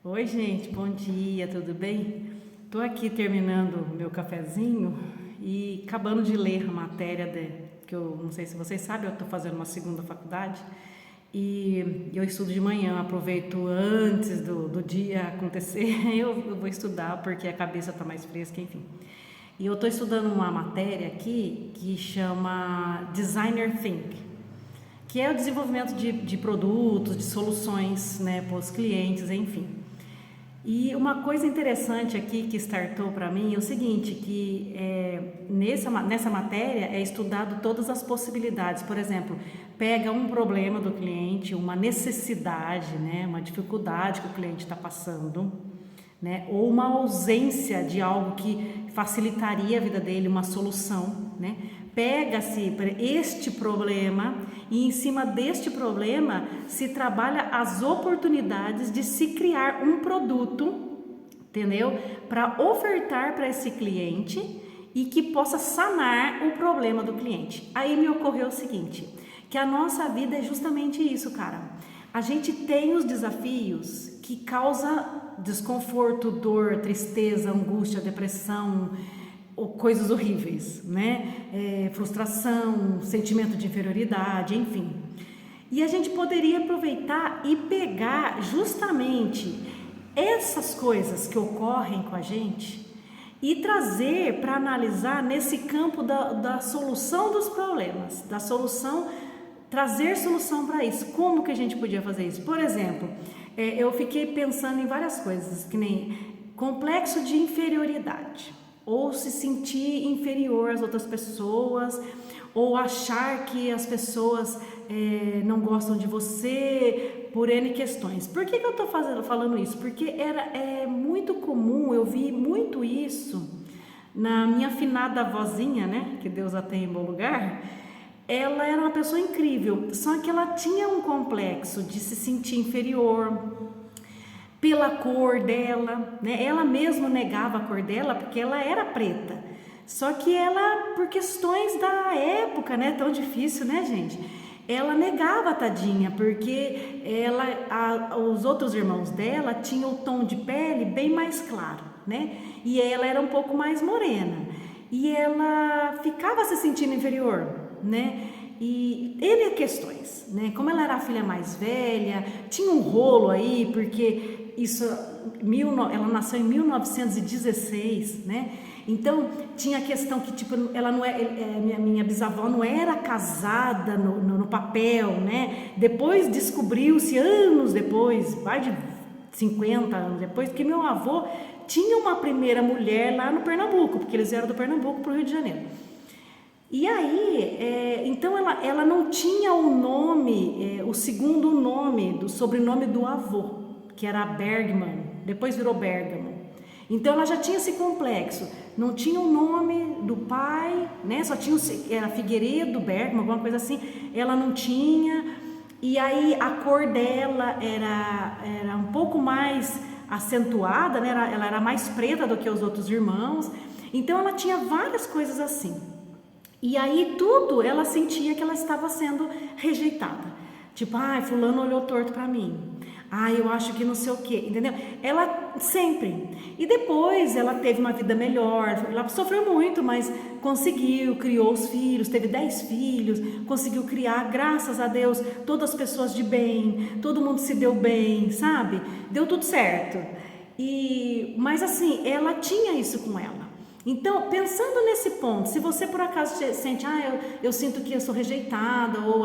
Oi, gente, bom dia, tudo bem? Tô aqui terminando meu cafezinho e acabando de ler a matéria que eu não sei se vocês sabem, eu tô fazendo uma segunda faculdade e eu estudo de manhã, aproveito antes do dia acontecer, eu vou estudar porque a cabeça tá mais fresca, enfim. E eu tô estudando uma matéria aqui que chama Designer Think, que é o desenvolvimento de produtos, de soluções, né, para os clientes, enfim. E uma coisa interessante aqui que startou para mim é o seguinte, que nessa matéria é estudado todas as possibilidades. Por exemplo, pega um problema do cliente, uma necessidade, né, uma dificuldade que o cliente está passando, né, ou uma ausência de algo que facilitaria a vida dele, uma solução, né? Pega-se este problema e em cima deste problema se trabalha as oportunidades de se criar um produto, entendeu? Para ofertar para esse cliente e que possa sanar o problema do cliente. Aí me ocorreu o seguinte, que a nossa vida é justamente isso, cara. A gente tem os desafios que causam desconforto, dor, tristeza, angústia, depressão, ou coisas horríveis, né? Frustração, sentimento de inferioridade, enfim. E a gente poderia aproveitar e pegar justamente essas coisas que ocorrem com a gente e trazer para analisar nesse campo da solução dos problemas, da solução, trazer solução para isso. Como que a gente podia fazer isso? Por exemplo, eu fiquei pensando em várias coisas, que nem complexo de inferioridade, ou se sentir inferior às outras pessoas, ou achar que as pessoas não gostam de você por N questões. Por que eu estou falando isso? Porque é muito comum, eu vi muito isso na minha afinada vozinha, né? Que Deus a tem em bom lugar. Ela era uma pessoa incrível, só que ela tinha um complexo de se sentir inferior pela cor dela, né? Ela mesma negava a cor dela porque ela era preta. Só que ela, por questões da época, né, tão difícil, né, gente? Ela negava, tadinha, porque os outros irmãos dela tinham o tom de pele bem mais claro, né? E ela era um pouco mais morena. E ela ficava se sentindo inferior, né? E N questões, né? Como ela era a filha mais velha, tinha um rolo aí, porque ela nasceu em 1916, né? Então tinha a questão que tipo ela não minha bisavó não era casada no papel, né? Depois descobriu-se anos depois, mais de 50 anos depois, que meu avô tinha uma primeira mulher lá no Pernambuco, porque eles eram do Pernambuco para o Rio de Janeiro. E aí, então ela não tinha o nome, o segundo nome, do sobrenome do avô, que era Bergman, depois virou Bergamo. Então ela já tinha esse complexo, não tinha o nome do pai, né? Só tinha, era Figueiredo, Bergman, alguma coisa assim, ela não tinha. E aí a cor dela era um pouco mais acentuada, né? Ela era mais preta do que os outros irmãos. Então ela tinha várias coisas assim. E aí tudo ela sentia que ela estava sendo rejeitada. Tipo, fulano olhou torto para mim. Eu acho que não sei o quê, entendeu? Ela sempre. E depois ela teve uma vida melhor. Ela sofreu muito, mas conseguiu, criou os filhos, teve 10 filhos, conseguiu criar, graças a Deus, todas as pessoas de bem, todo mundo se deu bem, sabe? Deu tudo certo. Mas assim, ela tinha isso com ela. Então, pensando nesse ponto, se você por acaso sente, eu sinto que eu sou rejeitada, ou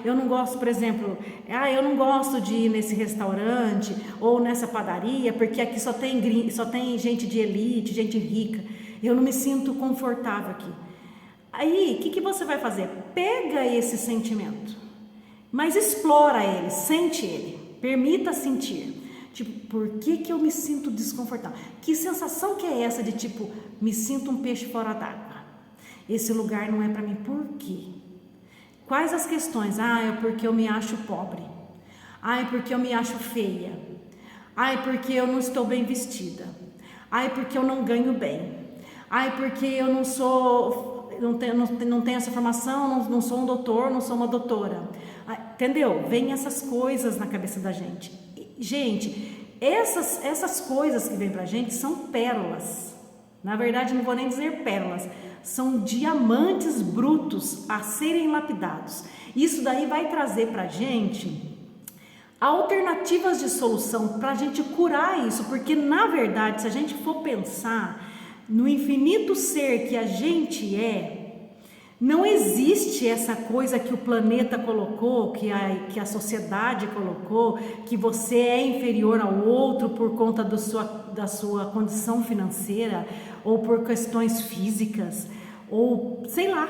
eu não gosto, por exemplo, eu não gosto de ir nesse restaurante ou nessa padaria, porque aqui só tem gente de elite, gente rica, eu não me sinto confortável aqui. Aí, o que você vai fazer? Pega esse sentimento, mas explora ele, sente ele, permita sentir. Tipo, por que eu me sinto desconfortável? Que sensação que é essa de tipo, me sinto um peixe fora d'água? Esse lugar não é para mim, por quê? Quais as questões? É porque eu me acho pobre. É porque eu me acho feia. É porque eu não estou bem vestida. É porque eu não ganho bem. É porque eu não sou, não tenho essa formação, não sou um doutor, não sou uma doutora. Entendeu? Vem essas coisas na cabeça da gente. Gente, Essas coisas que vêm pra gente são pérolas. Na verdade, não vou nem dizer pérolas, são diamantes brutos a serem lapidados. Isso daí vai trazer pra gente alternativas de solução para a gente curar isso, porque na verdade, se a gente for pensar no infinito ser que a gente não existe essa coisa que o planeta colocou, que a sociedade colocou, que você é inferior ao outro por conta da sua condição financeira, ou por questões físicas, ou sei lá.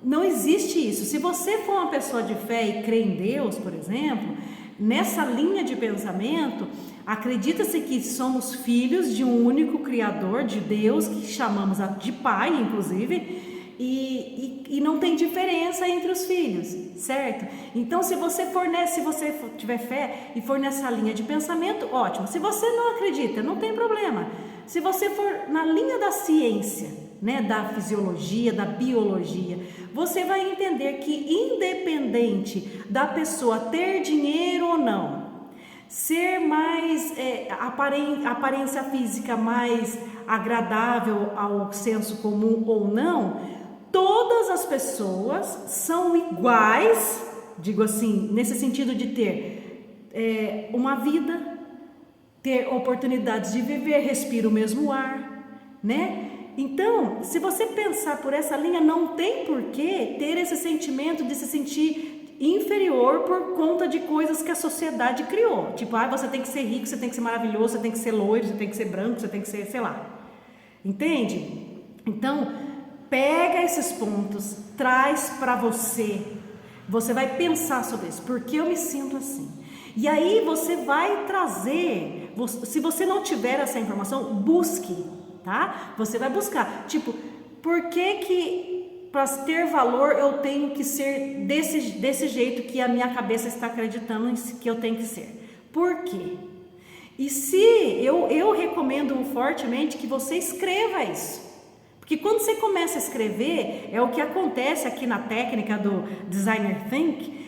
Não existe isso. Se você for uma pessoa de fé e crê em Deus, por exemplo, nessa linha de pensamento, acredita-se que somos filhos de um único Criador, de Deus, que chamamos de Pai, inclusive, e não tem diferença entre os filhos, certo? Então, se você tiver fé e for nessa linha de pensamento, ótimo. Se você não acredita, não tem problema. Se você for na linha da ciência, né, da fisiologia, da biologia, você vai entender que independente da pessoa ter dinheiro ou não, ser mais aparência física mais agradável ao senso comum ou não, todas as pessoas são iguais, digo assim, nesse sentido de ter uma vida, ter oportunidades de viver, respira o mesmo ar, né? Então, se você pensar por essa linha, não tem por que ter esse sentimento de se sentir inferior por conta de coisas que a sociedade criou. Tipo, você tem que ser rico, você tem que ser maravilhoso, você tem que ser loiro, você tem que ser branco, você tem que ser, sei lá. Entende? Então, pega esses pontos, traz para você. Você vai pensar sobre isso. Por que eu me sinto assim? E aí você vai trazer, se você não tiver essa informação, busque, tá? Você vai buscar, tipo, por que para ter valor eu tenho que ser desse jeito que a minha cabeça está acreditando que eu tenho que ser? Por quê? E se eu recomendo fortemente que você escreva isso. Porque quando você começa a escrever, é o que acontece aqui na técnica do Designer Think,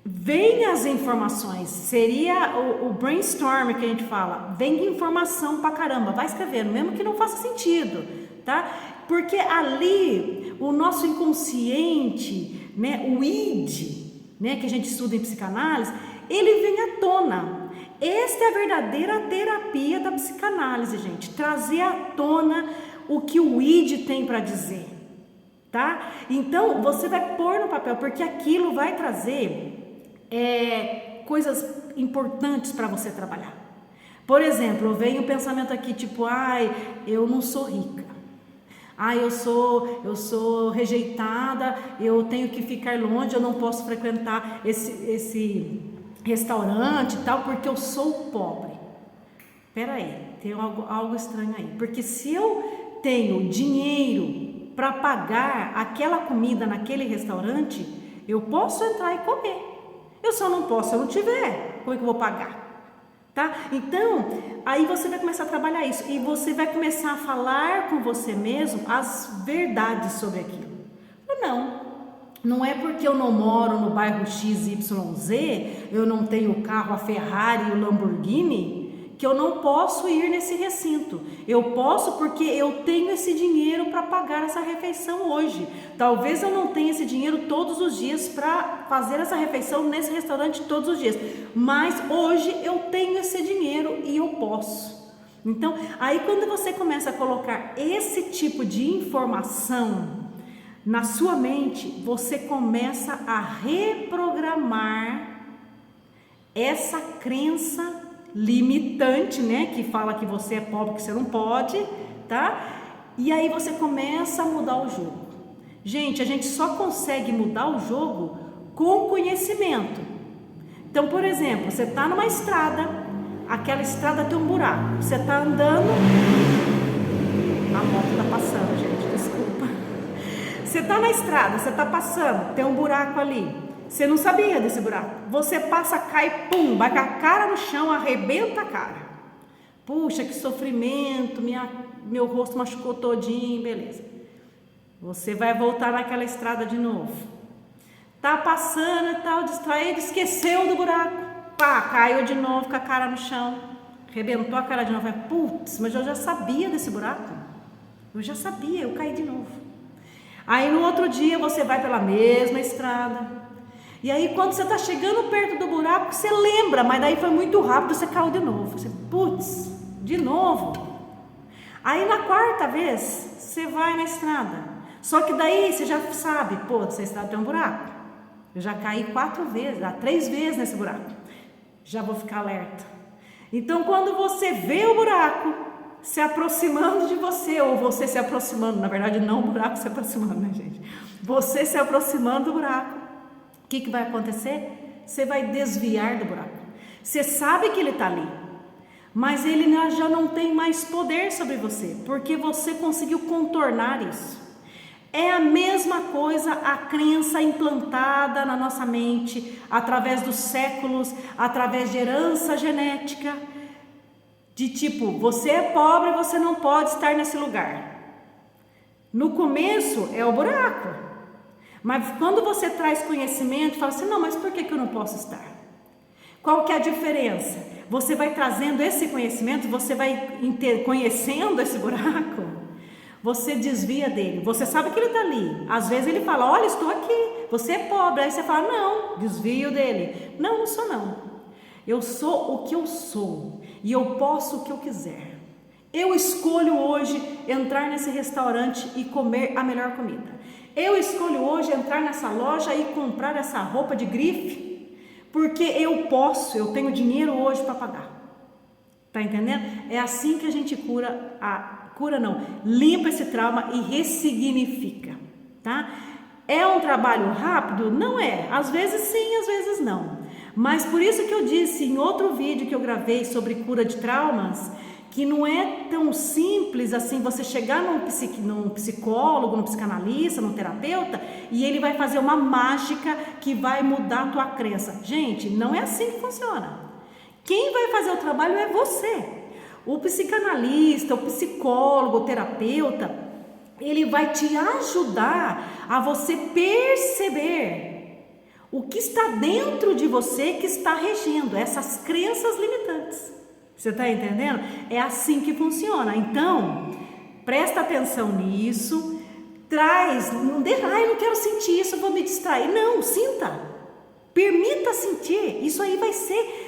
vem as informações, seria o brainstorm que a gente fala, vem informação pra caramba, vai escrevendo, mesmo que não faça sentido, tá? Porque ali, o nosso inconsciente, né, o id, né, que a gente estuda em psicanálise, ele vem à tona. Esta é a verdadeira terapia da psicanálise, gente, trazer à tona o que o id tem para dizer, tá? Então, você vai pôr no papel, porque aquilo vai trazer coisas importantes para você trabalhar. Por exemplo, vem o pensamento aqui, tipo, eu não sou rica. Eu sou rejeitada, eu tenho que ficar longe, eu não posso frequentar esse restaurante e tal, porque eu sou pobre. Espera aí, tem algo estranho aí. Porque se eu tenho dinheiro para pagar aquela comida naquele restaurante, eu posso entrar e comer. Eu só não posso se eu não tiver. Como é que eu vou pagar? Tá? Então, aí você vai começar a trabalhar isso. E você vai começar a falar com você mesmo as verdades sobre aquilo. Não é porque eu não moro no bairro XYZ, eu não tenho o carro, a Ferrari e o Lamborghini, que eu não posso ir nesse recinto. Eu posso porque eu tenho esse dinheiro para pagar essa refeição hoje. Talvez eu não tenha esse dinheiro todos os dias para fazer essa refeição nesse restaurante todos os dias, mas hoje eu tenho esse dinheiro e eu posso. Então, aí quando você começa a colocar esse tipo de informação na sua mente, você começa a reprogramar essa crença limitante, né, que fala que você é pobre, que você não pode, tá? E aí você começa a mudar o jogo. Gente, a gente só consegue mudar o jogo com conhecimento. Então, por exemplo, você tá numa estrada, aquela estrada tem um buraco, você tá andando, a moto tá passando, gente, desculpa. Você tá na estrada, você tá passando, tem um buraco ali. Você não sabia desse buraco. Você passa, cai, pum, vai com a cara no chão, arrebenta a cara. Puxa, que sofrimento, meu rosto machucou todinho, beleza. Você vai voltar naquela estrada de novo. Tá passando e tal, distraído, esqueceu do buraco. Pá, caiu de novo com a cara no chão. Rebentou a cara de novo. Putz, mas eu já sabia desse buraco. Eu já sabia, eu caí de novo. Aí no outro dia você vai pela mesma estrada. E aí quando você está chegando perto do buraco, você lembra, mas daí foi muito rápido, você caiu de novo. Você, putz, de novo. Aí na quarta vez, você vai na estrada. Só que daí você já sabe, pô, essa estrada tem um buraco. Eu já caí 3 vezes nesse buraco. Já vou ficar alerta. Então quando você vê o buraco se aproximando de você, ou você se aproximando, na verdade não o buraco se aproximando, né, gente? Você se aproximando do buraco, o que vai acontecer? Você vai desviar do buraco. Você sabe que ele está ali, mas ele já não tem mais poder sobre você, porque você conseguiu contornar isso. É a mesma coisa a crença implantada na nossa mente, através dos séculos, através de herança genética, de tipo, você é pobre, você não pode estar nesse lugar. No começo é o buraco, mas quando você traz conhecimento, fala assim, não, mas por que eu não posso estar? Qual que é a diferença? Você vai trazendo esse conhecimento, você vai conhecendo esse buraco, você desvia dele, você sabe que ele está ali. Às vezes ele fala, olha, estou aqui, você é pobre. Aí você fala, não, desvio dele. Não sou não. Eu sou o que eu sou e eu posso o que eu quiser. Eu escolho hoje entrar nesse restaurante e comer a melhor comida. Eu escolho hoje entrar nessa loja e comprar essa roupa de grife, porque eu posso, eu tenho dinheiro hoje para pagar. Tá entendendo? É assim que a gente limpa esse trauma e ressignifica, tá? É um trabalho rápido? Não é. Às vezes sim, às vezes não. Mas por isso que eu disse em outro vídeo que eu gravei sobre cura de traumas, que não é tão simples assim você chegar num psicólogo, num psicanalista, num terapeuta e ele vai fazer uma mágica que vai mudar a tua crença. Gente, não é assim que funciona. Quem vai fazer o trabalho é você. O psicanalista, o psicólogo, o terapeuta, ele vai te ajudar a você perceber o que está dentro de você que está regendo essas crenças limitantes. Você está entendendo? É assim que funciona. Então, presta atenção nisso, não quero sentir isso, eu vou me distrair. Não, sinta, permita sentir. Isso aí vai ser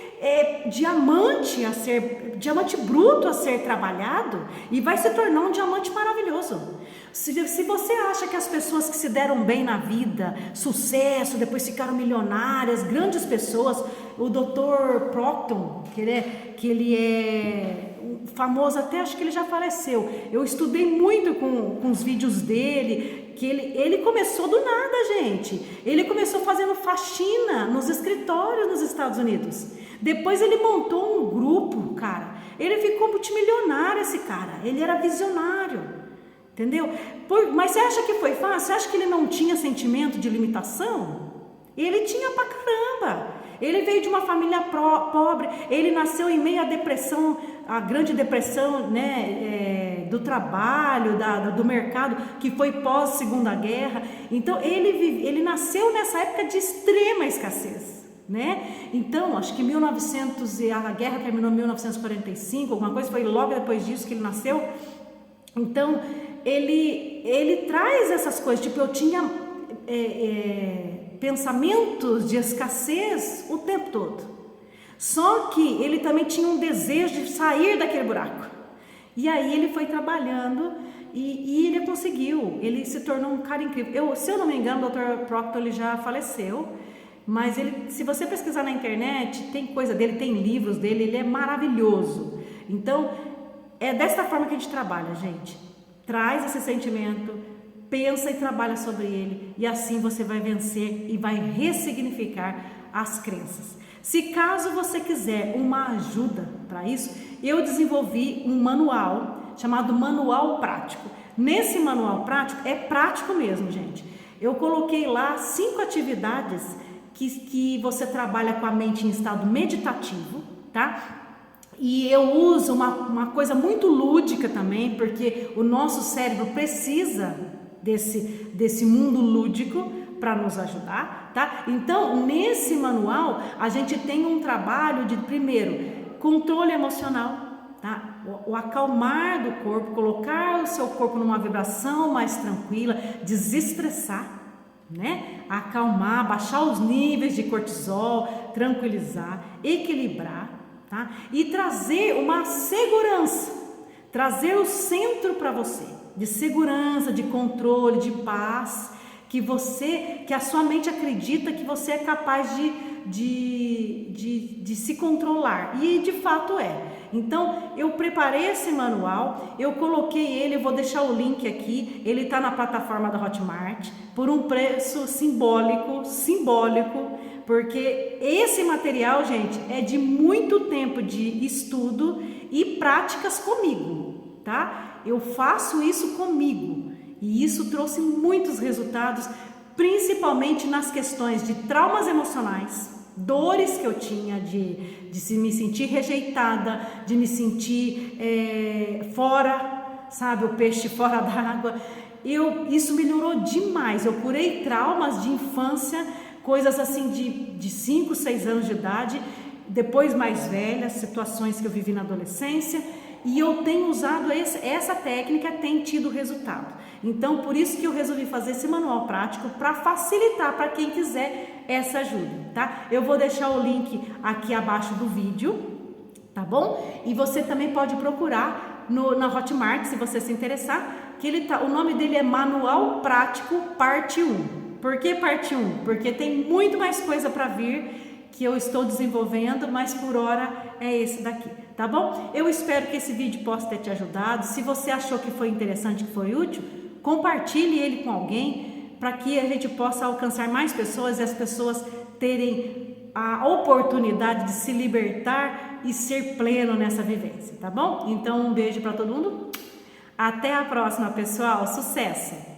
diamante bruto a ser trabalhado e vai se tornar um diamante maravilhoso. Se você acha que as pessoas que se deram bem na vida, sucesso, depois ficaram milionárias, grandes pessoas, o Dr. Proctor, que ele é famoso, até acho que ele já faleceu. Eu estudei muito com os vídeos dele, que ele começou do nada, gente. Ele começou fazendo faxina nos escritórios nos Estados Unidos. Depois ele montou um grupo, cara. Ele ficou multimilionário, esse cara. Ele era visionário. Entendeu? Mas você acha que foi fácil? Você acha que ele não tinha sentimento de limitação? Ele tinha pra caramba. Ele veio de uma família pobre. Ele nasceu em meio à depressão, a grande depressão, né, do trabalho, do mercado, que foi pós Segunda Guerra. Então ele nasceu nessa época de extrema escassez, né? Então acho que a guerra terminou em 1945, alguma coisa, foi logo depois disso que ele nasceu. Então ele traz essas coisas, tipo, eu tinha pensamentos de escassez o tempo todo, só que ele também tinha um desejo de sair daquele buraco, e aí ele foi trabalhando e ele conseguiu, ele se tornou um cara incrível. Se eu não me engano, o Dr. Proctor ele já faleceu, mas se você pesquisar na internet, tem coisa dele, tem livros dele, ele é maravilhoso. Então é dessa forma que a gente trabalha, gente. Traz esse sentimento, pensa e trabalha sobre ele, e assim você vai vencer e vai ressignificar as crenças. Se caso você quiser uma ajuda para isso, eu desenvolvi um manual chamado Manual Prático. Nesse manual prático, é prático mesmo, gente. Eu coloquei lá 5 atividades que você trabalha com a mente em estado meditativo, tá? E eu uso uma coisa muito lúdica também, porque o nosso cérebro precisa desse mundo lúdico para nos ajudar, tá? Então, nesse manual, a gente tem um trabalho de, primeiro, controle emocional, tá? O acalmar do corpo, colocar o seu corpo numa vibração mais tranquila, desestressar, né? Acalmar, baixar os níveis de cortisol, tranquilizar, equilibrar, tá? E trazer uma segurança, trazer o centro para você, de segurança, de controle, de paz, que a sua mente acredita que você é capaz de se controlar, e de fato é. Então eu preparei esse manual, eu coloquei ele, eu vou deixar o link aqui, ele está na plataforma da Hotmart por um preço simbólico, porque esse material, gente, é de muito tempo de estudo e práticas comigo, tá? Eu faço isso comigo e isso trouxe muitos resultados, principalmente nas questões de traumas emocionais, dores que eu tinha de me sentir rejeitada, de me sentir fora, sabe, o peixe fora d'água. Isso melhorou demais. Eu curei traumas de infância, coisas assim de 5, 6 anos de idade, depois mais velhas, situações que eu vivi na adolescência, e eu tenho usado essa técnica, tem tido resultado. Então, por isso que eu resolvi fazer esse manual prático, para facilitar para quem quiser essa ajuda, tá? Eu vou deixar o link aqui abaixo do vídeo, tá bom? E você também pode procurar na Hotmart, se você se interessar, que o nome dele é Manual Prático Parte 1. Por que parte 1? Porque tem muito mais coisa para vir que eu estou desenvolvendo, mas por hora é esse daqui, tá bom? Eu espero que esse vídeo possa ter te ajudado. Se você achou que foi interessante, que foi útil, compartilhe ele com alguém, para que a gente possa alcançar mais pessoas e as pessoas terem a oportunidade de se libertar e ser pleno nessa vivência, tá bom? Então um beijo para todo mundo, até a próxima, pessoal, sucesso!